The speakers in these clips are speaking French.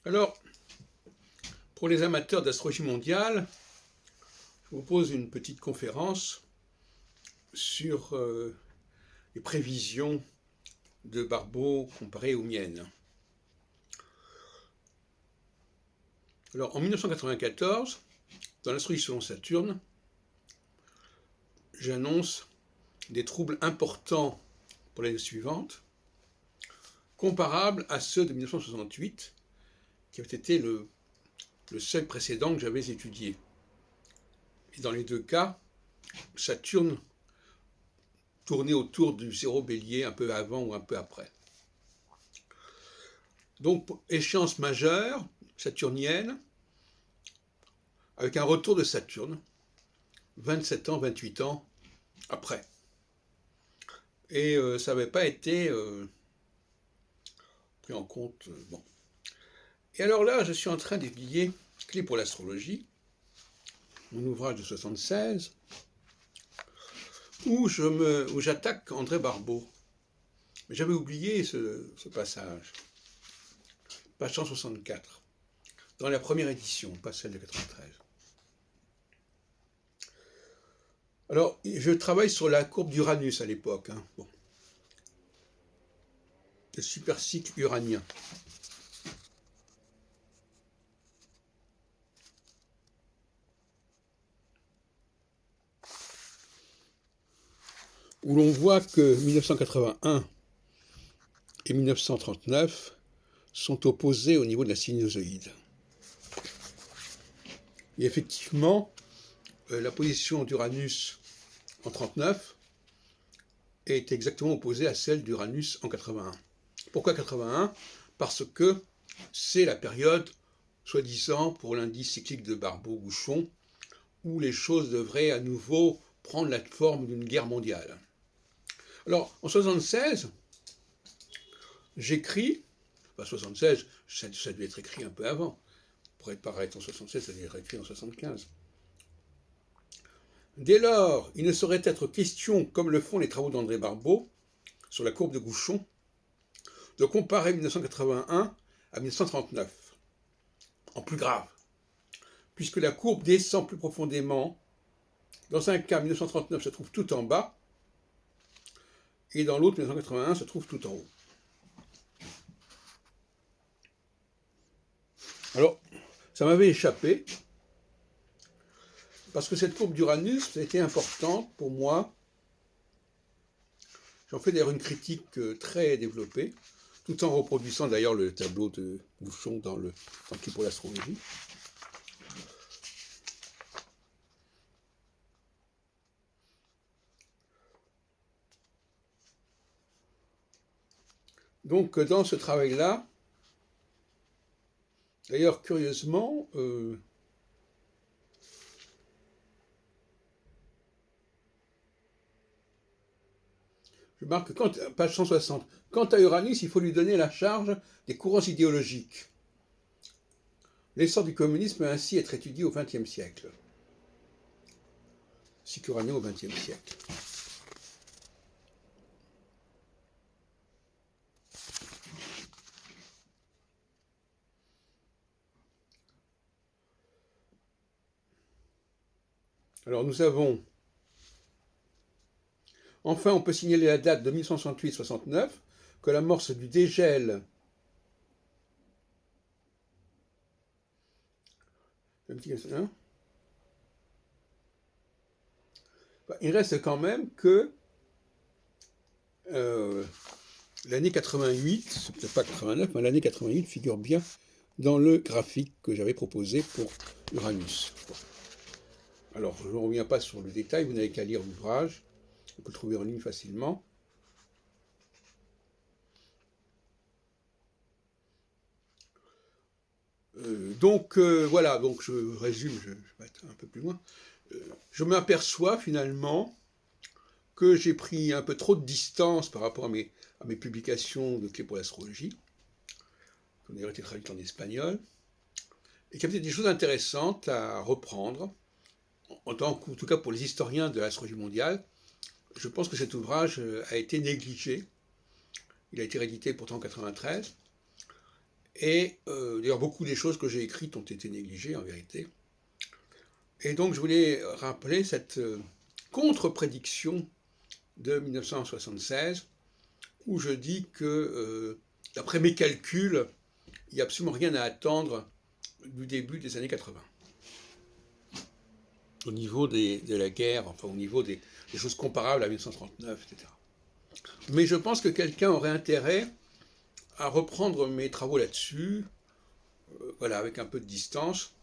Alors, pour les amateurs d'astrologie mondiale, je vous propose une petite conférence sur les prévisions de Barbault comparées aux miennes. Alors, en 1994, dans l'astrologie selon Saturne, j'annonce des troubles importants pour l'année suivante, comparables à ceux de 1968, qui avait été le seuil précédent que j'avais étudié. Et dans les deux cas, Saturne tournait autour du zéro bélier un peu avant ou un peu après. Donc, échéance majeure, saturnienne, avec un retour de Saturne, 27 ans, 28 ans après. Et ça n'avait pas été pris en compte. Bon. Et alors là, je suis en train d'étudier Clé pour l'astrologie, mon ouvrage de 1976, où j'attaque André Barbault. Mais j'avais oublié ce passage, page 164, dans la première édition, pas celle de 93. Alors, je travaille sur la courbe d'Uranus à l'époque, bon. Le supercycle uranien. Où l'on voit que 1981 et 1939 sont opposés au niveau de la sinusoïde. Et effectivement, la position d'Uranus en 39 est exactement opposée à celle d'Uranus en 81. Pourquoi 81 ? Parce que c'est la période, soi-disant, pour l'indice cyclique de Barbault-Gouchon, où les choses devraient à nouveau prendre la forme d'une guerre mondiale. Alors, en 76, j'écris, 76, ça devait être écrit un peu avant, pour paraître en 76, ça devait être écrit en 75. Dès lors, il ne saurait être question, comme le font les travaux d'André Barbault, sur la courbe de Gouchon, de comparer 1981 à 1939, en plus grave, puisque la courbe descend plus profondément. Dans un cas, 1939 se trouve tout en bas, et dans l'autre, 1981 se trouve tout en haut. Alors, ça m'avait échappé, parce que cette courbe d'Uranus a été importante pour moi. J'en fais d'ailleurs une critique très développée, tout en reproduisant d'ailleurs le tableau de Gouchon dans Clé pour l'astrologie. Donc, dans ce travail-là, d'ailleurs, curieusement, je marque, page 160, quant à Uranus, il faut lui donner la charge des courants idéologiques. L'essor du communisme peut ainsi être étudié au XXe siècle. Cycle uranien au XXe siècle. Alors nous avons, enfin on peut signaler la date de 1968-69, que l'amorce du dégel il reste quand même que l'année 88, peut-être pas 89, mais l'année 88 figure bien dans le graphique que j'avais proposé pour Uranus. Alors, je ne reviens pas sur le détail, vous n'avez qu'à lire l'ouvrage, on peut le trouver en ligne facilement. Voilà, donc je résume, je vais être un peu plus loin. Je m'aperçois finalement que j'ai pris un peu trop de distance par rapport à mes publications de Clé pour l'astrologie, qui ont d'ailleurs été traduites en espagnol, et qu'il y a peut-être des choses intéressantes à reprendre, en tout cas pour les historiens de l'astrologie mondiale. Je pense que cet ouvrage a été négligé. Il a été réédité pourtant en 1993. Et d'ailleurs, beaucoup des choses que j'ai écrites ont été négligées en vérité. Et donc, je voulais rappeler cette contre-prédiction de 1976, où je dis que, d'après mes calculs, il n'y a absolument rien à attendre du début des années 80. Au niveau de la guerre, enfin au niveau des choses comparables à 1939, etc. Mais je pense que quelqu'un aurait intérêt à reprendre mes travaux là-dessus, voilà, avec un peu de distance,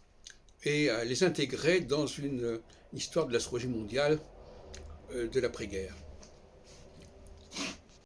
et à les intégrer dans une histoire de l'astrologie mondiale de l'après-guerre.